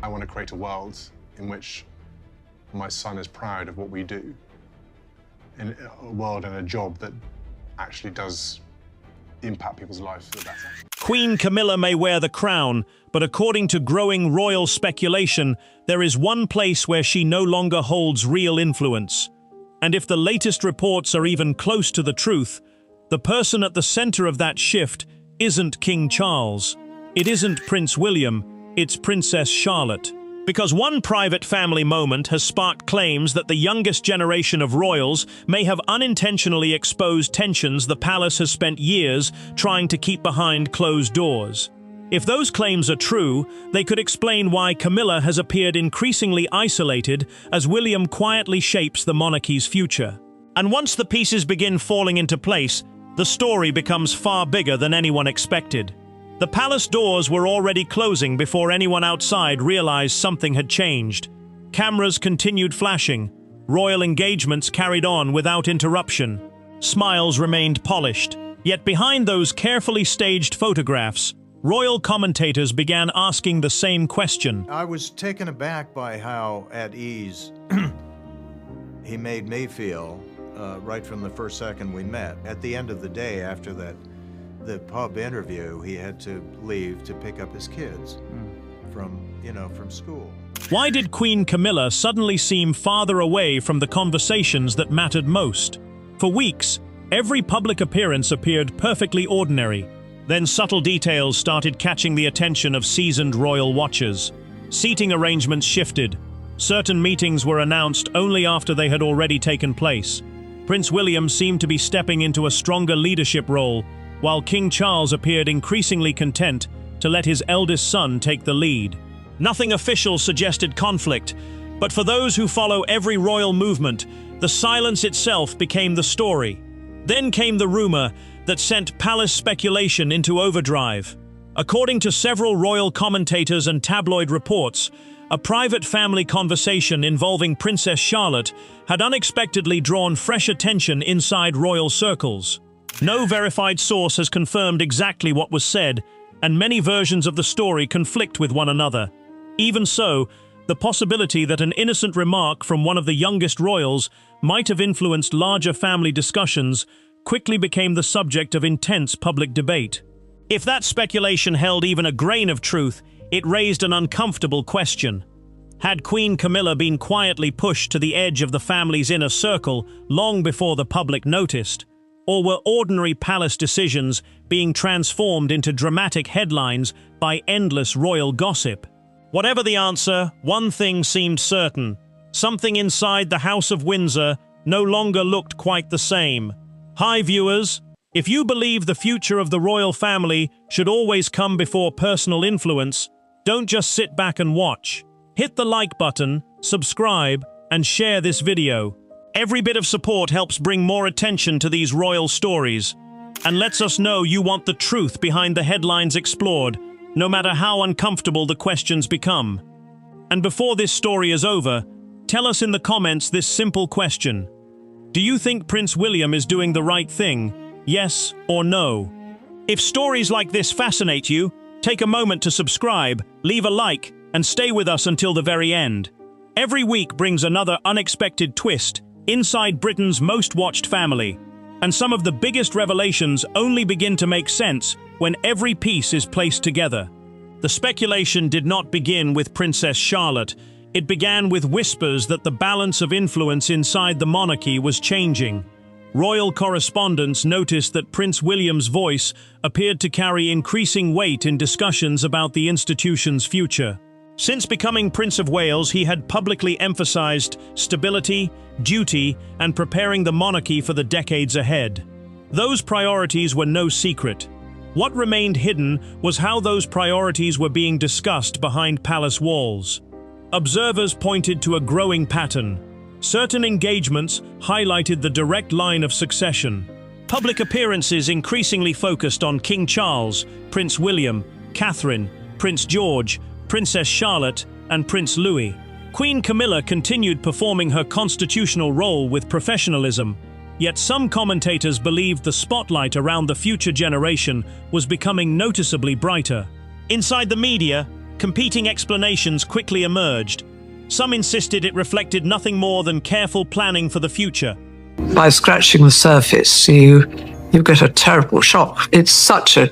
I want to create a world in which my son is proud of what we do, in a world and a job that actually does impact people's lives for the better. Queen Camilla may wear the crown, but according to growing royal speculation, there is one place where she no longer holds real influence. And if the latest reports are even close to the truth, the person at the center of that shift isn't King Charles. It isn't Prince William, it's Princess Charlotte. Because one private family moment has sparked claims that the youngest generation of royals may have unintentionally exposed tensions the palace has spent years trying to keep behind closed doors. If those claims are true, they could explain why Camilla has appeared increasingly isolated as William quietly shapes the monarchy's future. And once the pieces begin falling into place, the story becomes far bigger than anyone expected. The palace doors were already closing before anyone outside realized something had changed. Cameras continued flashing. Royal engagements carried on without interruption. Smiles remained polished. Yet behind those carefully staged photographs, royal commentators began asking the same question. I was taken aback by how at ease he made me feel right from the first second we met. At the end of the day, after the pub interview, he had to leave to pick up his kids from school. Why did Queen Camilla suddenly seem farther away from the conversations that mattered most? For weeks, every public appearance appeared perfectly ordinary. Then subtle details started catching the attention of seasoned royal watchers. Seating arrangements shifted. Certain meetings were announced only after they had already taken place. Prince William seemed to be stepping into a stronger leadership role, while King Charles appeared increasingly content to let his eldest son take the lead. Nothing official suggested conflict, but for those who follow every royal movement, the silence itself became the story. Then came the rumor that sent palace speculation into overdrive. According to several royal commentators and tabloid reports, a private family conversation involving Princess Charlotte had unexpectedly drawn fresh attention inside royal circles. No verified source has confirmed exactly what was said, and many versions of the story conflict with one another. Even so, the possibility that an innocent remark from one of the youngest royals might have influenced larger family discussions quickly became the subject of intense public debate. If that speculation held even a grain of truth, it raised an uncomfortable question. Had Queen Camilla been quietly pushed to the edge of the family's inner circle long before the public noticed? Or were ordinary palace decisions being transformed into dramatic headlines by endless royal gossip? Whatever the answer, one thing seemed certain. Something inside the House of Windsor no longer looked quite the same. Hi viewers, if you believe the future of the royal family should always come before personal influence, don't just sit back and watch. Hit the like button, subscribe, and share this video. Every bit of support helps bring more attention to these royal stories, and lets us know you want the truth behind the headlines explored, no matter how uncomfortable the questions become. And before this story is over, tell us in the comments this simple question. Do you think Prince William is doing the right thing? Yes or no? If stories like this fascinate you, take a moment to subscribe, leave a like, and stay with us until the very end. Every week brings another unexpected twist inside Britain's most watched family, and some of the biggest revelations only begin to make sense when every piece is placed together. The speculation did not begin with Princess Charlotte. It began with whispers that the balance of influence inside the monarchy was changing. Royal correspondents noticed that Prince William's voice appeared to carry increasing weight in discussions about the institution's future. Since becoming Prince of Wales, he had publicly emphasized stability, duty, and preparing the monarchy for the decades ahead. Those priorities were no secret. What remained hidden was how those priorities were being discussed behind palace walls. Observers pointed to a growing pattern. Certain engagements highlighted the direct line of succession. Public appearances increasingly focused on King Charles, Prince William, Catherine, Prince George, Princess Charlotte, and Prince Louis. Queen Camilla continued performing her constitutional role with professionalism, yet some commentators believed the spotlight around the future generation was becoming noticeably brighter. Inside the media, competing explanations quickly emerged. Some insisted it reflected nothing more than careful planning for the future. By scratching the surface, you get a terrible shock. It's such a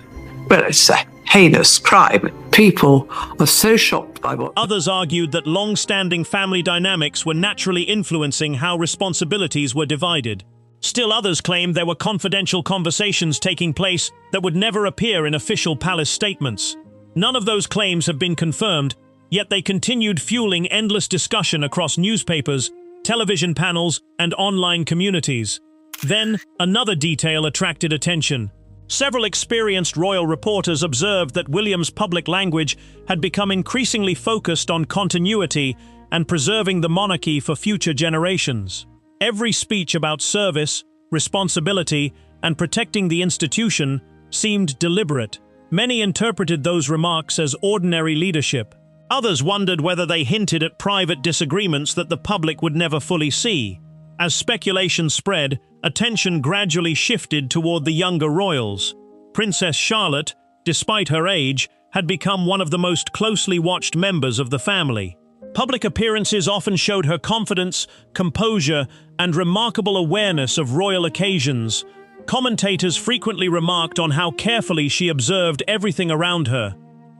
heinous crime. People are so shocked by what... Others argued that long-standing family dynamics were naturally influencing how responsibilities were divided. Still others claimed there were confidential conversations taking place that would never appear in official palace statements. None of those claims have been confirmed, yet they continued fueling endless discussion across newspapers, television panels, and online communities. Then, another detail attracted attention. Several experienced royal reporters observed that William's public language had become increasingly focused on continuity and preserving the monarchy for future generations. Every speech about service, responsibility, and protecting the institution seemed deliberate. Many interpreted those remarks as ordinary leadership. Others wondered whether they hinted at private disagreements that the public would never fully see. As speculation spread, attention gradually shifted toward the younger royals. Princess Charlotte, despite her age, had become one of the most closely watched members of the family. Public appearances often showed her confidence, composure, and remarkable awareness of royal occasions. Commentators frequently remarked on how carefully she observed everything around her.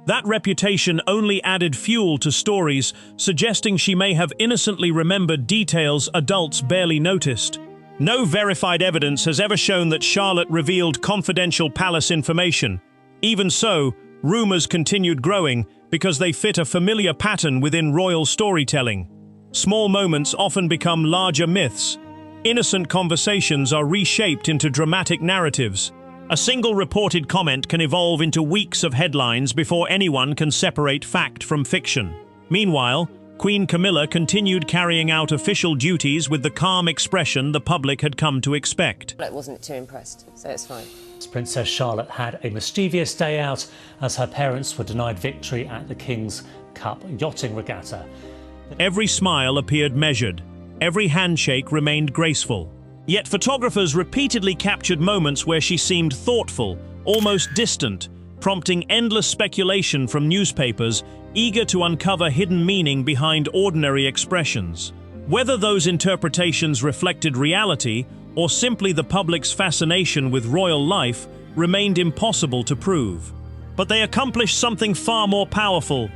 That reputation only added fuel to stories, suggesting she may have innocently remembered details adults barely noticed. No verified evidence has ever shown that Charlotte revealed confidential palace information. Even so, rumors continued growing because they fit a familiar pattern within royal storytelling. Small moments often become larger myths. Innocent conversations are reshaped into dramatic narratives. A single reported comment can evolve into weeks of headlines before anyone can separate fact from fiction. Meanwhile, Queen Camilla continued carrying out official duties with the calm expression the public had come to expect. I wasn't too impressed, so it's fine. Princess Charlotte had a mischievous day out as her parents were denied victory at the King's Cup yachting regatta. Every smile appeared measured. Every handshake remained graceful. Yet photographers repeatedly captured moments where she seemed thoughtful, almost distant, prompting endless speculation from newspapers, eager to uncover hidden meaning behind ordinary expressions. Whether those interpretations reflected reality or simply the public's fascination with royal life remained impossible to prove. But they accomplished something far more powerful.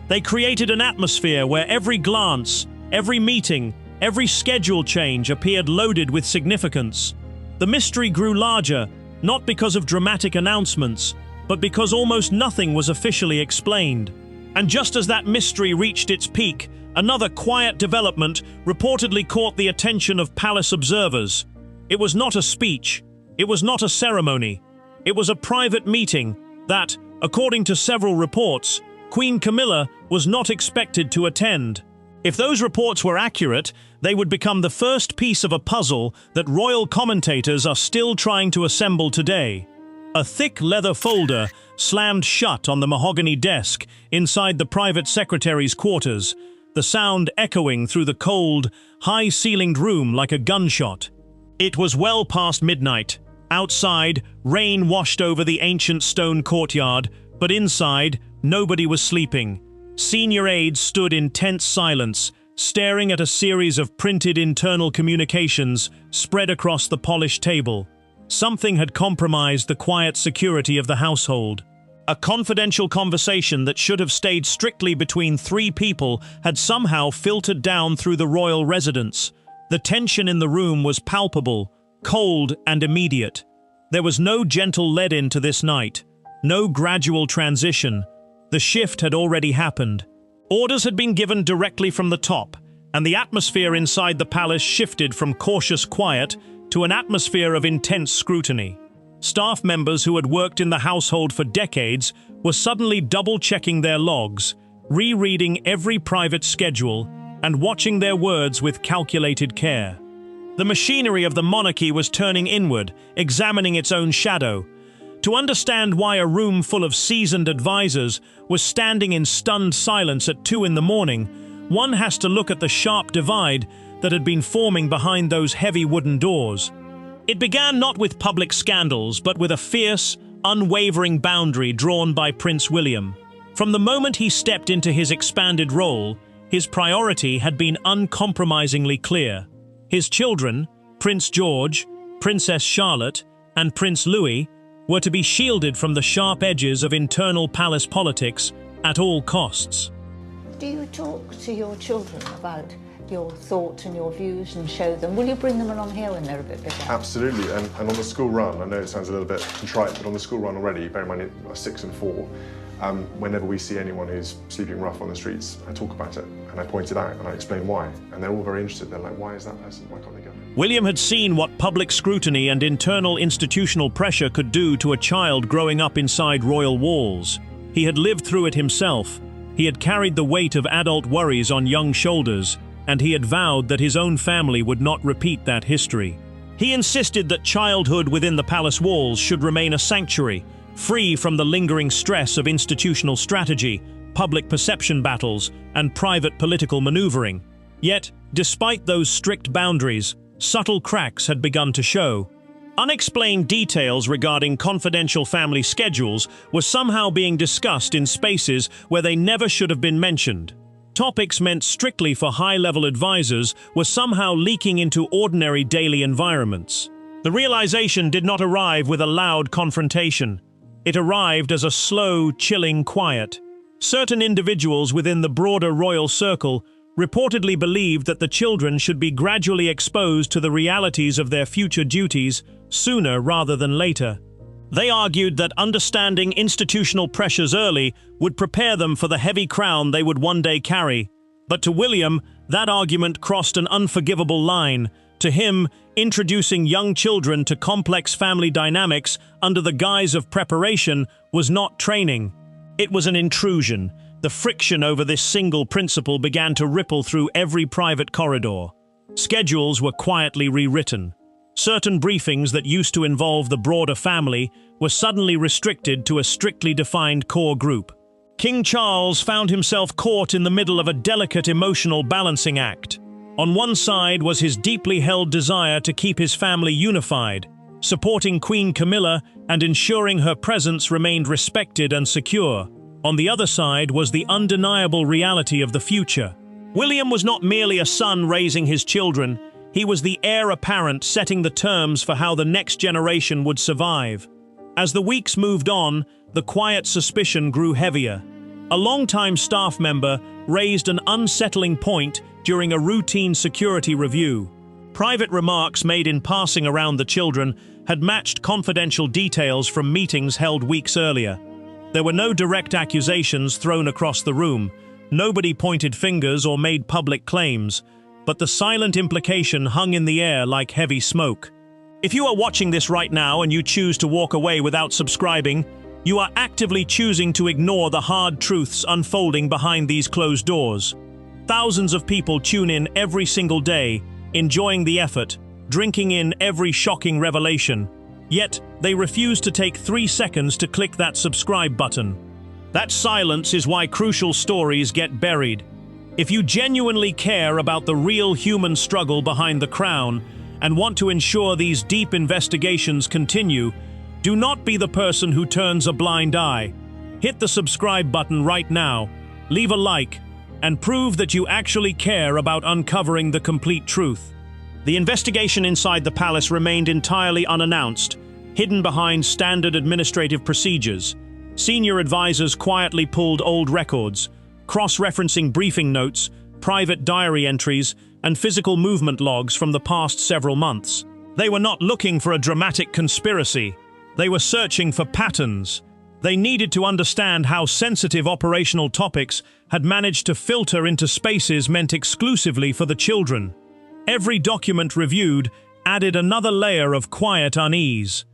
They created an atmosphere where every glance, every meeting, every schedule change appeared loaded with significance. The mystery grew larger, not because of dramatic announcements, but because almost nothing was officially explained. And just as that mystery reached its peak, another quiet development reportedly caught the attention of palace observers. It was not a speech. It was not a ceremony. It was a private meeting that, according to several reports, Queen Camilla was not expected to attend. If those reports were accurate, they would become the first piece of a puzzle that royal commentators are still trying to assemble today. A thick leather folder slammed shut on the mahogany desk inside the private secretary's quarters, the sound echoing through the cold, high-ceilinged room like a gunshot. It was well past midnight. Outside, rain washed over the ancient stone courtyard, but inside, nobody was sleeping. Senior aides stood in tense silence, staring at a series of printed internal communications spread across the polished table. Something had compromised the quiet security of the household. A confidential conversation that should have stayed strictly between three people had somehow filtered down through the royal residence. The tension in the room was palpable, cold and immediate. There was no gentle lead-in to this night, no gradual transition. The shift had already happened. Orders had been given directly from the top, and the atmosphere inside the palace shifted from cautious quiet to an atmosphere of intense scrutiny. Staff members who had worked in the household for decades were suddenly double-checking their logs, rereading every private schedule, and watching their words with calculated care. The machinery of the monarchy was turning inward, examining its own shadow. To understand why a room full of seasoned advisors was standing in stunned silence at 2 in the morning, one has to look at the sharp divide that had been forming behind those heavy wooden doors. It began not with public scandals, but with a fierce, unwavering boundary drawn by Prince William. From the moment he stepped into his expanded role, his priority had been uncompromisingly clear. His children, Prince George, Princess Charlotte, and Prince Louis, were to be shielded from the sharp edges of internal palace politics at all costs. Do you talk to your children about your thoughts and your views and show them? Will you bring them along here when they're a bit bigger? Absolutely, and on the school run, I know it sounds a little bit contrite, but on the school run already, bear in mind are 6 and 4, whenever we see anyone who's sleeping rough on the streets, I talk about it, and I point it out, and I explain why, and they're all very interested. They're like, why is that person, why can't they go? William had seen what public scrutiny and internal institutional pressure could do to a child growing up inside royal walls. He had lived through it himself. He had carried the weight of adult worries on young shoulders, and he had vowed that his own family would not repeat that history. He insisted that childhood within the palace walls should remain a sanctuary, free from the lingering stress of institutional strategy, public perception battles, and private political maneuvering. Yet, despite those strict boundaries, subtle cracks had begun to show. Unexplained details regarding confidential family schedules were somehow being discussed in spaces where they never should have been mentioned. Topics meant strictly for high-level advisors were somehow leaking into ordinary daily environments. The realization did not arrive with a loud confrontation. It arrived as a slow, chilling quiet. Certain individuals within the broader royal circle reportedly believed that the children should be gradually exposed to the realities of their future duties sooner rather than later. They argued that understanding institutional pressures early would prepare them for the heavy crown they would one day carry. But to William, that argument crossed an unforgivable line. To him, introducing young children to complex family dynamics under the guise of preparation was not training. It was an intrusion. The friction over this single principle began to ripple through every private corridor. Schedules were quietly rewritten. Certain briefings that used to involve the broader family were suddenly restricted to a strictly defined core group. King Charles found himself caught in the middle of a delicate emotional balancing act. On one side was his deeply held desire to keep his family unified, supporting Queen Camilla and ensuring her presence remained respected and secure. On the other side was the undeniable reality of the future. William was not merely a son raising his children, he was the heir apparent setting the terms for how the next generation would survive. As the weeks moved on, the quiet suspicion grew heavier. A longtime staff member raised an unsettling point during a routine security review. Private remarks made in passing around the children had matched confidential details from meetings held weeks earlier. There were no direct accusations thrown across the room. Nobody pointed fingers or made public claims, but the silent implication hung in the air like heavy smoke. If you are watching this right now and you choose to walk away without subscribing, you are actively choosing to ignore the hard truths unfolding behind these closed doors. Thousands of people tune in every single day, enjoying the effort, drinking in every shocking revelation. Yet, they refuse to take 3 seconds to click that subscribe button. That silence is why crucial stories get buried. If you genuinely care about the real human struggle behind the crown and want to ensure these deep investigations continue, do not be the person who turns a blind eye. Hit the subscribe button right now, leave a like, and prove that you actually care about uncovering the complete truth. The investigation inside the palace remained entirely unannounced, hidden behind standard administrative procedures. Senior advisors quietly pulled old records, cross-referencing briefing notes, private diary entries, and physical movement logs from the past several months. They were not looking for a dramatic conspiracy. They were searching for patterns. They needed to understand how sensitive operational topics had managed to filter into spaces meant exclusively for the children. Every document reviewed added another layer of quiet unease.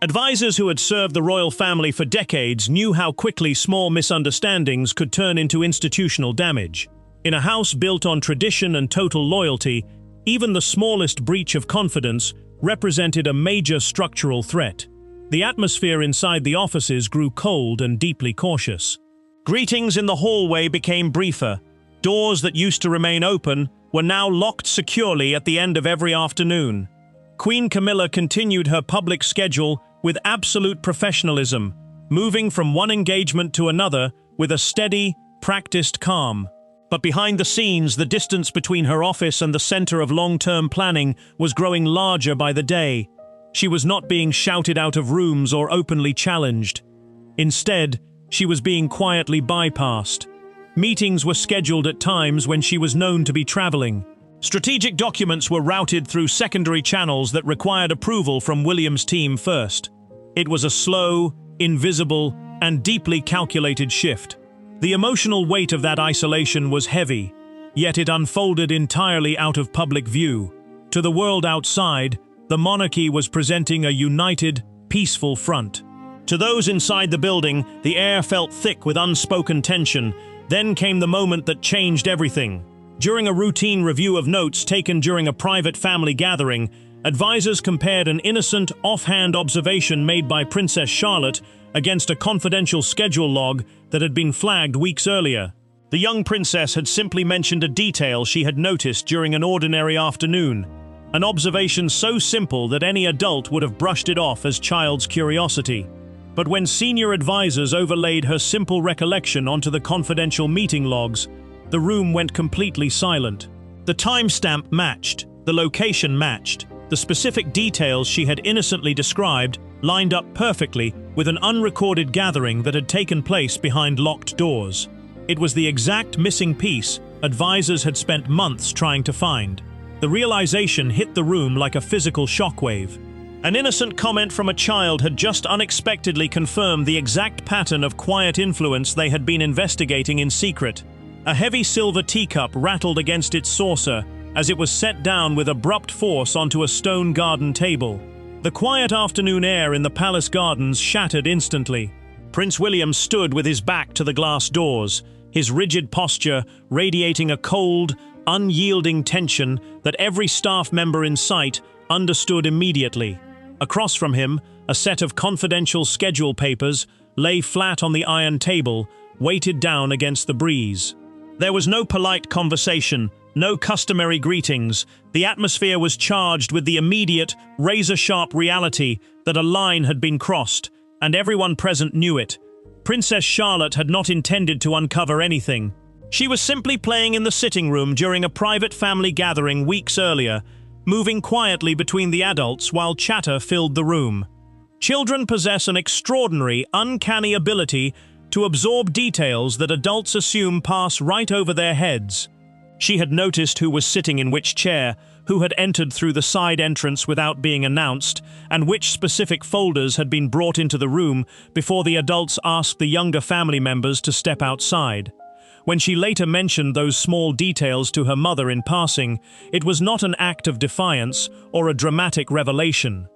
Advisors who had served the royal family for decades knew how quickly small misunderstandings could turn into institutional damage. In a house built on tradition and total loyalty, even the smallest breach of confidence represented a major structural threat. The atmosphere inside the offices grew cold and deeply cautious. Greetings in the hallway became briefer. Doors that used to remain open were now locked securely at the end of every afternoon. Queen Camilla continued her public schedule with absolute professionalism, moving from one engagement to another with a steady, practiced calm. But behind the scenes, the distance between her office and the center of long-term planning was growing larger by the day. She was not being shouted out of rooms or openly challenged. Instead, she was being quietly bypassed. Meetings were scheduled at times when she was known to be traveling. Strategic documents were routed through secondary channels that required approval from William's team first. It was a slow, invisible, and deeply calculated shift. The emotional weight of that isolation was heavy, yet it unfolded entirely out of public view. To the world outside, the monarchy was presenting a united, peaceful front. To those inside the building, the air felt thick with unspoken tension. Then came the moment that changed everything. During a routine review of notes taken during a private family gathering, advisors compared an innocent, offhand observation made by Princess Charlotte against a confidential schedule log that had been flagged weeks earlier. The young princess had simply mentioned a detail she had noticed during an ordinary afternoon, an observation so simple that any adult would have brushed it off as child's curiosity. But when senior advisors overlaid her simple recollection onto the confidential meeting logs, the room went completely silent. The timestamp matched, the location matched, the specific details she had innocently described lined up perfectly with an unrecorded gathering that had taken place behind locked doors. It was the exact missing piece advisors had spent months trying to find. The realization hit the room like a physical shockwave. An innocent comment from a child had just unexpectedly confirmed the exact pattern of quiet influence they had been investigating in secret. A heavy silver teacup rattled against its saucer as it was set down with abrupt force onto a stone garden table. The quiet afternoon air in the palace gardens shattered instantly. Prince William stood with his back to the glass doors, his rigid posture radiating a cold, unyielding tension that every staff member in sight understood immediately. Across from him, a set of confidential schedule papers lay flat on the iron table, weighted down against the breeze. There was no polite conversation, no customary greetings. The atmosphere was charged with the immediate, razor-sharp reality that a line had been crossed, and everyone present knew it. Princess Charlotte had not intended to uncover anything. She was simply playing in the sitting room during a private family gathering weeks earlier, moving quietly between the adults while chatter filled the room. Children possess an extraordinary, uncanny ability to absorb details that adults assume pass right over their heads. She had noticed who was sitting in which chair, who had entered through the side entrance without being announced, and which specific folders had been brought into the room before the adults asked the younger family members to step outside. When she later mentioned those small details to her mother in passing, it was not an act of defiance or a dramatic revelation.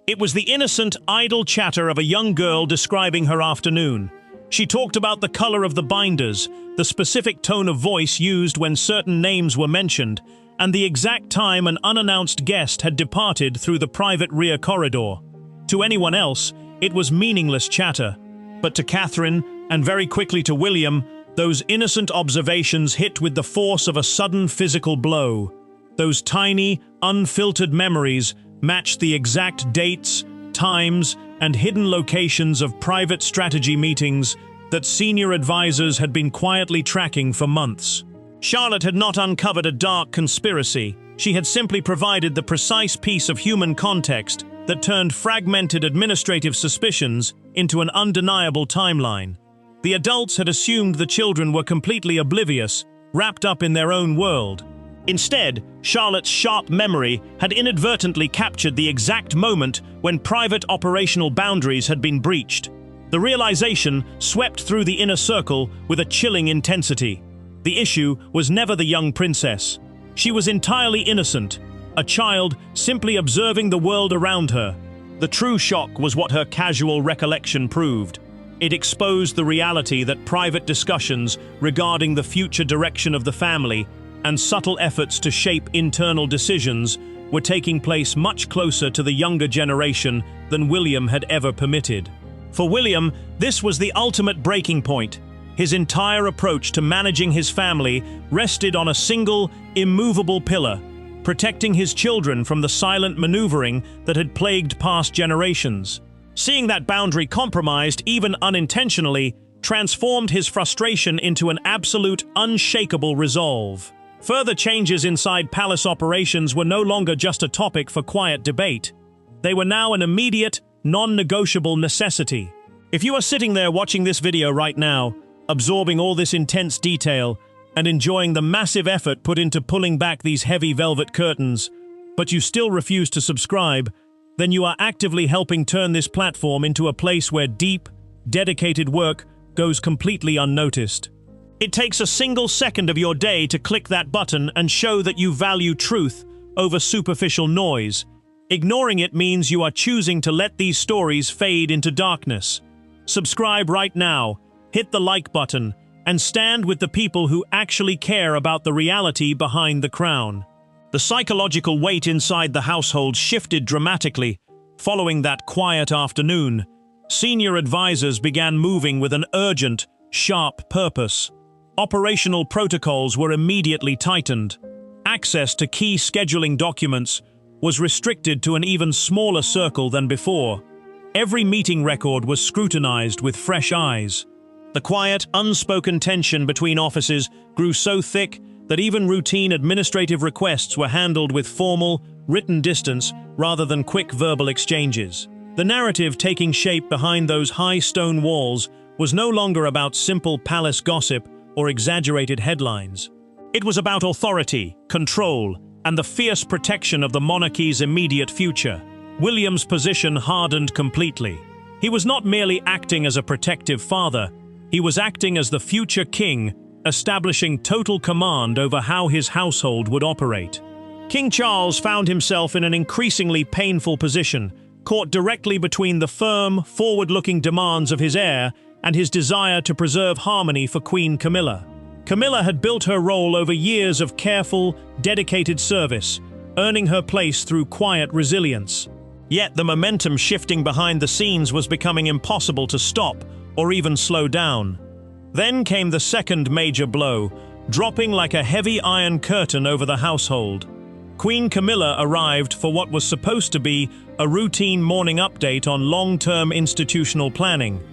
It was the innocent, idle chatter of a young girl describing her afternoon. She talked about the color of the binders, the specific tone of voice used when certain names were mentioned, and the exact time an unannounced guest had departed through the private rear corridor. To anyone else, it was meaningless chatter. But to Catherine, and very quickly to William, those innocent observations hit with the force of a sudden physical blow. Those tiny, unfiltered memories matched the exact dates, times, and hidden locations of private strategy meetings that senior advisors had been quietly tracking for months. Charlotte had not uncovered a dark conspiracy. She had simply provided the precise piece of human context that turned fragmented administrative suspicions into an undeniable timeline. The adults had assumed the children were completely oblivious, wrapped up in their own world. Instead, Charlotte's sharp memory had inadvertently captured the exact moment when private operational boundaries had been breached. The realization swept through the inner circle with a chilling intensity. The issue was never the young princess. She was entirely innocent, a child simply observing the world around her. The true shock was what her casual recollection proved. It exposed the reality that private discussions regarding the future direction of the family and subtle efforts to shape internal decisions were taking place much closer to the younger generation than William had ever permitted. For William, this was the ultimate breaking point. His entire approach to managing his family rested on a single, immovable pillar, protecting his children from the silent maneuvering that had plagued past generations. Seeing that boundary compromised, even unintentionally, transformed his frustration into an absolute, unshakable resolve. Further changes inside palace operations were no longer just a topic for quiet debate. They were now an immediate, non-negotiable necessity. If you are sitting there watching this video right now, absorbing all this intense detail, and enjoying the massive effort put into pulling back these heavy velvet curtains, but you still refuse to subscribe, then you are actively helping turn this platform into a place where deep, dedicated work goes completely unnoticed. It takes a single second of your day to click that button and show that you value truth over superficial noise. Ignoring it means you are choosing to let these stories fade into darkness. Subscribe right now, hit the like button, and stand with the people who actually care about the reality behind the crown. The psychological weight inside the household shifted dramatically. Following that quiet afternoon, senior advisors began moving with an urgent, sharp purpose. Operational protocols were immediately tightened. Access to key scheduling documents was restricted to an even smaller circle than before. Every meeting record was scrutinized with fresh eyes. The quiet, unspoken tension between offices grew so thick that even routine administrative requests were handled with formal, written distance rather than quick verbal exchanges. The narrative taking shape behind those high stone walls was no longer about simple palace gossip or exaggerated headlines. It was about authority, control, and the fierce protection of the monarchy's immediate future. William's position hardened completely. He was not merely acting as a protective father, he was acting as the future king, establishing total command over how his household would operate. King Charles found himself in an increasingly painful position, caught directly between the firm, forward-looking demands of his heir and his desire to preserve harmony for Queen Camilla. Camilla had built her role over years of careful, dedicated service, earning her place through quiet resilience. Yet the momentum shifting behind the scenes was becoming impossible to stop or even slow down. Then came the second major blow, dropping like a heavy iron curtain over the household. Queen Camilla arrived for what was supposed to be a routine morning update on long-term institutional planning,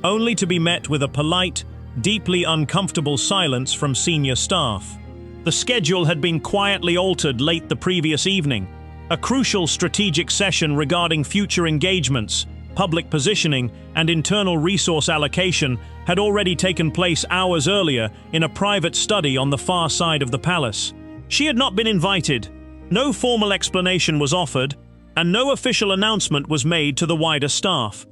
only to be met with a polite, deeply uncomfortable silence from senior staff. The schedule had been quietly altered late the previous evening. A crucial strategic session regarding future engagements, public positioning, and internal resource allocation had already taken place hours earlier in a private study on the far side of the palace. She had not been invited, no formal explanation was offered, and no official announcement was made to the wider staff.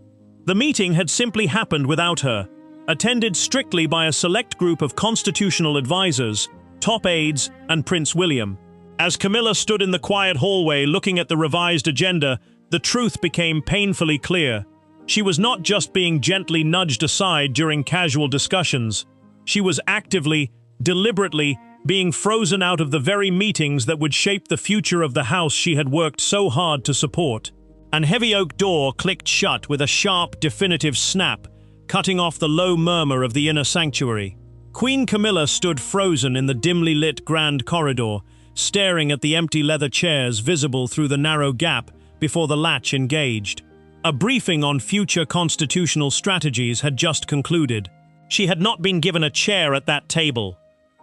The meeting had simply happened without her, attended strictly by a select group of constitutional advisors, top aides, and Prince William. As Camilla stood in the quiet hallway looking at the revised agenda, the truth became painfully clear. She was not just being gently nudged aside during casual discussions. She was actively, deliberately, being frozen out of the very meetings that would shape the future of the house she had worked so hard to support. An heavy oak door clicked shut with a sharp, definitive snap, cutting off the low murmur of the inner sanctuary. Queen Camilla stood frozen in the dimly lit grand corridor, staring at the empty leather chairs visible through the narrow gap before the latch engaged. A briefing on future constitutional strategies had just concluded. She had not been given a chair at that table.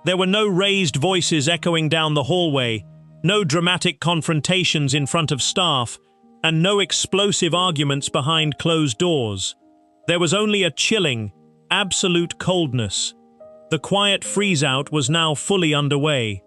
There were no raised voices echoing down the hallway, no dramatic confrontations in front of staff, and no explosive arguments behind closed doors. There was only a chilling, absolute coldness. The quiet freeze-out was now fully underway.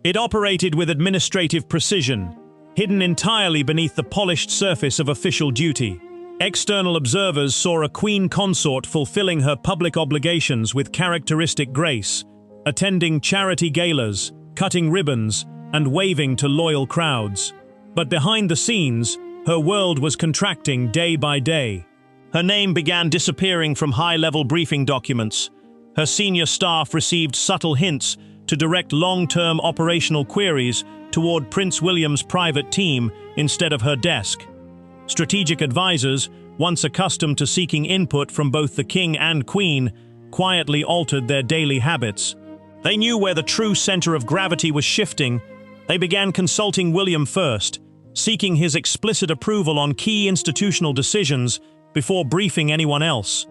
It operated with administrative precision, hidden entirely beneath the polished surface of official duty. External observers saw a queen consort fulfilling her public obligations with characteristic grace, attending charity galas, cutting ribbons, and waving to loyal crowds. But behind the scenes, her world was contracting day by day. Her name began disappearing from high-level briefing documents. Her senior staff received subtle hints to direct long-term operational queries toward Prince William's private team instead of her desk. Strategic advisors, once accustomed to seeking input from both the king and queen, quietly altered their daily habits. They knew where the true center of gravity was shifting. They began consulting William first, seeking his explicit approval on key institutional decisions before briefing anyone else.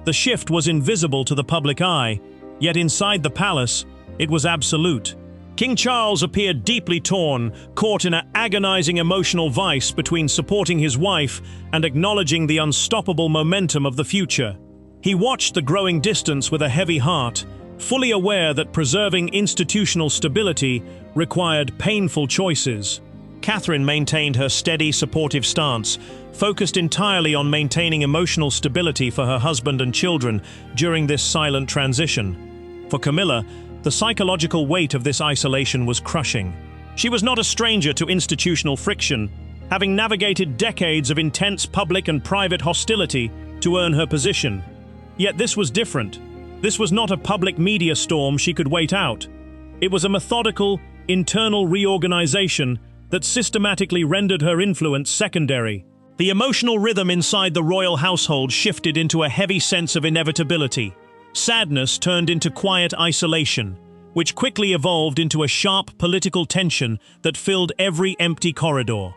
The shift was invisible to the public eye, yet inside the palace, it was absolute. King Charles appeared deeply torn, caught in an agonizing emotional vice between supporting his wife and acknowledging the unstoppable momentum of the future. He watched the growing distance with a heavy heart, fully aware that preserving institutional stability required painful choices. Catherine maintained her steady, supportive stance, focused entirely on maintaining emotional stability for her husband and children during this silent transition. For Camilla, the psychological weight of this isolation was crushing. She was not a stranger to institutional friction, having navigated decades of intense public and private hostility to earn her position. Yet this was different. This was not a public media storm she could wait out. It was a methodical, internal reorganization that systematically rendered her influence secondary. The emotional rhythm inside the royal household shifted into a heavy sense of inevitability. Sadness turned into quiet isolation, which quickly evolved into a sharp political tension that filled every empty corridor.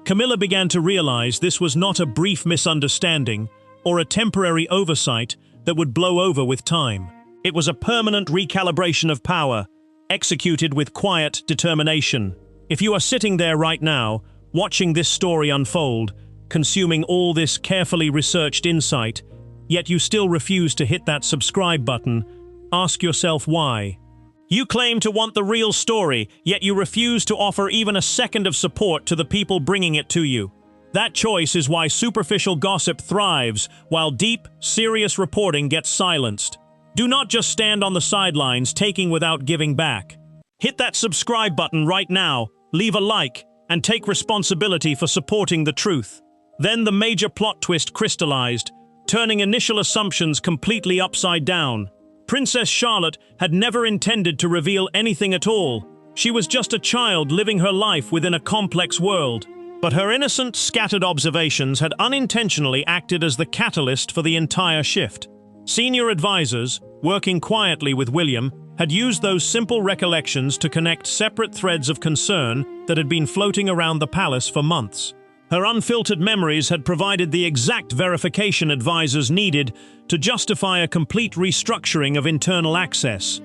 Camilla began to realize this was not a brief misunderstanding or a temporary oversight that would blow over with time. It was a permanent recalibration of power, executed with quiet determination. If you are sitting there right now, watching this story unfold, consuming all this carefully researched insight, yet you still refuse to hit that subscribe button, ask yourself why. You claim to want the real story, yet you refuse to offer even a second of support to the people bringing it to you. That choice is why superficial gossip thrives, while deep, serious reporting gets silenced. Do not just stand on the sidelines, taking without giving back. Hit that subscribe button right now, leave a like, and take responsibility for supporting the truth. Then the major plot twist crystallized, turning initial assumptions completely upside down. Princess Charlotte had never intended to reveal anything at all. She was just a child living her life within a complex world. But her innocent, scattered observations had unintentionally acted as the catalyst for the entire shift. Senior advisors, working quietly with William, had used those simple recollections to connect separate threads of concern that had been floating around the palace for months. Her unfiltered memories had provided the exact verification advisors needed to justify a complete restructuring of internal access.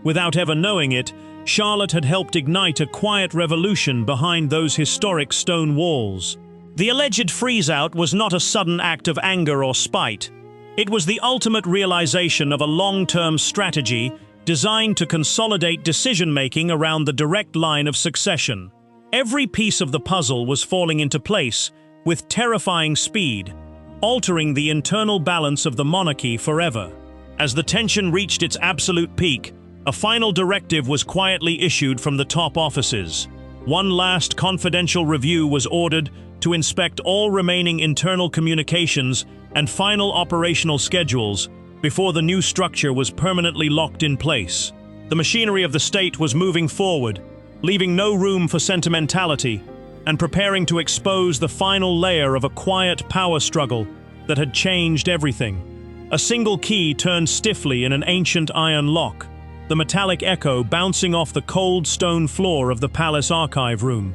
Without ever knowing it, Charlotte had helped ignite a quiet revolution behind those historic stone walls. The alleged freeze-out was not a sudden act of anger or spite. It was the ultimate realization of a long-term strategy designed to consolidate decision-making around the direct line of succession. Every piece of the puzzle was falling into place with terrifying speed, altering the internal balance of the monarchy forever. As the tension reached its absolute peak, a final directive was quietly issued from the top offices. One last confidential review was ordered to inspect all remaining internal communications and final operational schedules before the new structure was permanently locked in place. The machinery of the state was moving forward, leaving no room for sentimentality, and preparing to expose the final layer of a quiet power struggle that had changed everything. A single key turned stiffly in an ancient iron lock, the metallic echo bouncing off the cold stone floor of the palace archive room.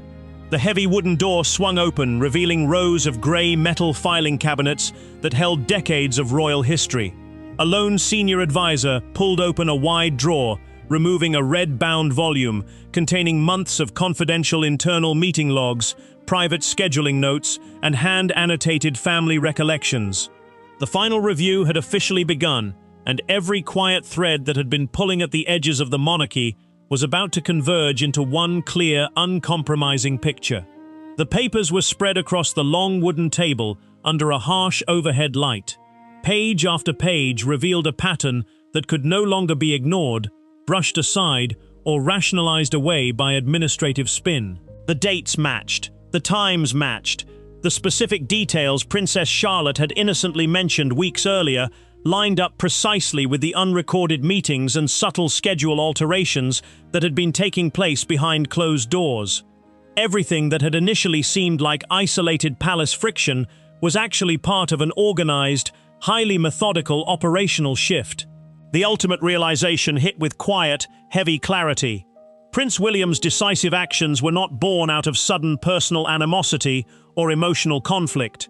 The heavy wooden door swung open, revealing rows of grey metal filing cabinets that held decades of royal history. A lone senior advisor pulled open a wide drawer, removing a red-bound volume containing months of confidential internal meeting logs, private scheduling notes, and hand-annotated family recollections. The final review had officially begun, and every quiet thread that had been pulling at the edges of the monarchy was about to converge into one clear, uncompromising picture. The papers were spread across the long wooden table under a harsh overhead light. Page after page revealed a pattern that could no longer be ignored, brushed aside, or rationalized away by administrative spin. The dates matched, the times matched. The specific details Princess Charlotte had innocently mentioned weeks earlier lined up precisely with the unrecorded meetings and subtle schedule alterations that had been taking place behind closed doors. Everything that had initially seemed like isolated palace friction was actually part of an organized, highly methodical operational shift. The ultimate realization hit with quiet, heavy clarity. Prince William's decisive actions were not born out of sudden personal animosity or emotional conflict.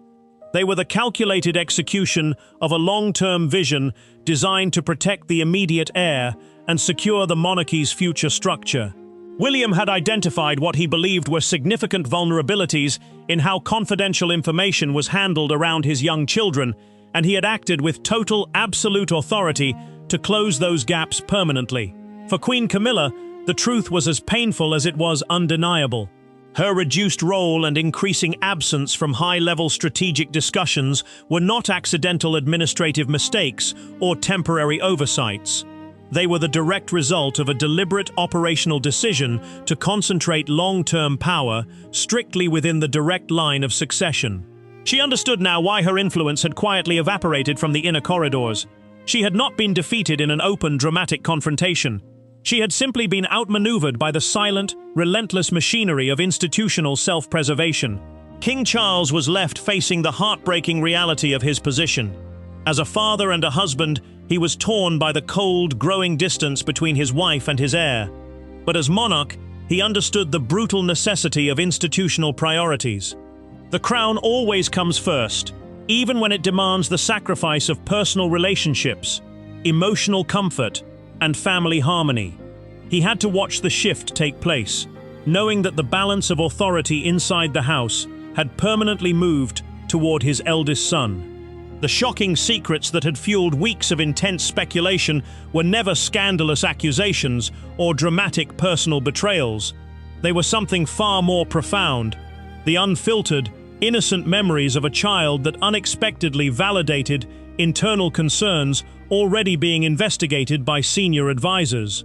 They were the calculated execution of a long-term vision designed to protect the immediate heir and secure the monarchy's future structure. William had identified what he believed were significant vulnerabilities in how confidential information was handled around his young children, and he had acted with total, absolute authority to close those gaps permanently. For Queen Camilla, the truth was as painful as it was undeniable. Her reduced role and increasing absence from high-level strategic discussions were not accidental administrative mistakes or temporary oversights. They were the direct result of a deliberate operational decision to concentrate long-term power strictly within the direct line of succession. She understood now why her influence had quietly evaporated from the inner corridors. She had not been defeated in an open, dramatic confrontation. She had simply been outmaneuvered by the silent, relentless machinery of institutional self-preservation. King Charles was left facing the heartbreaking reality of his position. As a father and a husband, he was torn by the cold, growing distance between his wife and his heir. But as monarch, he understood the brutal necessity of institutional priorities. The crown always comes first, even when it demands the sacrifice of personal relationships, emotional comfort, and family harmony. He had to watch the shift take place, knowing that the balance of authority inside the house had permanently moved toward his eldest son. The shocking secrets that had fueled weeks of intense speculation were never scandalous accusations or dramatic personal betrayals. They were something far more profound, the unfiltered, innocent memories of a child that unexpectedly validated internal concerns already being investigated by senior advisors.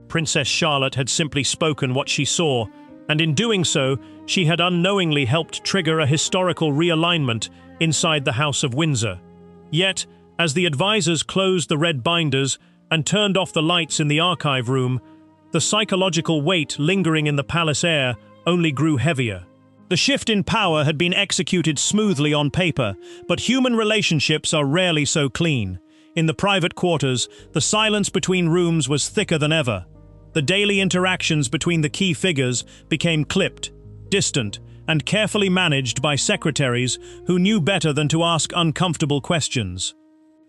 Princess Charlotte had simply spoken what she saw, and in doing so, she had unknowingly helped trigger a historical realignment inside the House of Windsor. Yet, as the advisors closed the red binders and turned off the lights in the archive room, the psychological weight lingering in the palace air only grew heavier. The shift in power had been executed smoothly on paper, but human relationships are rarely so clean. In the private quarters, the silence between rooms was thicker than ever. The daily interactions between the key figures became clipped, distant, and carefully managed by secretaries who knew better than to ask uncomfortable questions.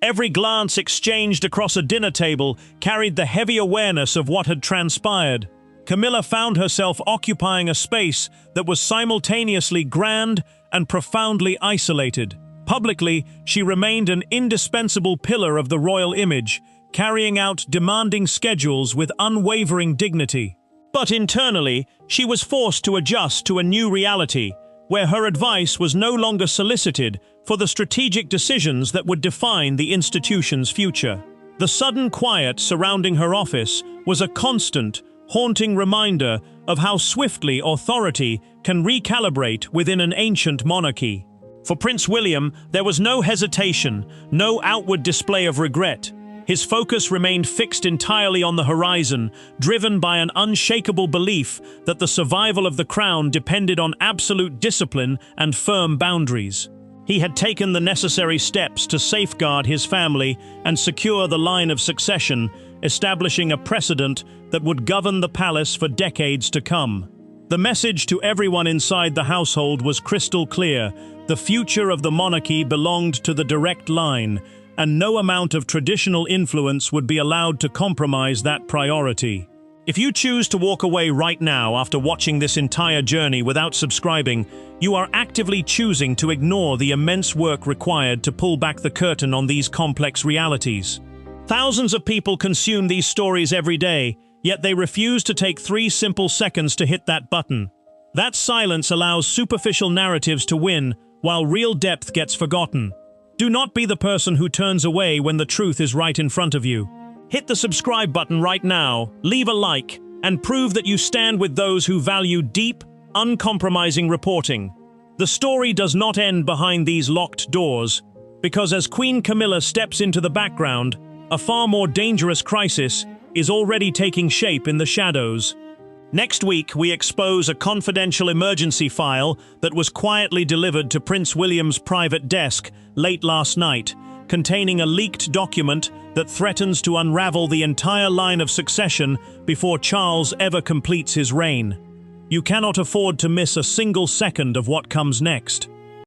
Every glance exchanged across a dinner table carried the heavy awareness of what had transpired. Camilla found herself occupying a space that was simultaneously grand and profoundly isolated. Publicly, she remained an indispensable pillar of the royal image, carrying out demanding schedules with unwavering dignity. But internally, she was forced to adjust to a new reality, where her advice was no longer solicited for the strategic decisions that would define the institution's future. The sudden quiet surrounding her office was a constant, haunting reminder of how swiftly authority can recalibrate within an ancient monarchy. For Prince William, there was no hesitation, no outward display of regret. His focus remained fixed entirely on the horizon, driven by an unshakable belief that the survival of the crown depended on absolute discipline and firm boundaries. He had taken the necessary steps to safeguard his family and secure the line of succession, establishing a precedent that would govern the palace for decades to come. The message to everyone inside the household was crystal clear: the future of the monarchy belonged to the direct line, and no amount of traditional influence would be allowed to compromise that priority. If you choose to walk away right now after watching this entire journey without subscribing, you are actively choosing to ignore the immense work required to pull back the curtain on these complex realities. Thousands of people consume these stories every day, yet they refuse to take 3 simple seconds to hit that button. That silence allows superficial narratives to win, while real depth gets forgotten. Do not be the person who turns away when the truth is right in front of you. Hit the subscribe button right now, leave a like, and prove that you stand with those who value deep, uncompromising reporting. The story does not end behind these locked doors, because as Queen Camilla steps into the background, a far more dangerous crisis is already taking shape in the shadows. Next week, we expose a confidential emergency file that was quietly delivered to Prince William's private desk late last night, containing a leaked document that threatens to unravel the entire line of succession before Charles ever completes his reign. You cannot afford to miss a single second of what comes next.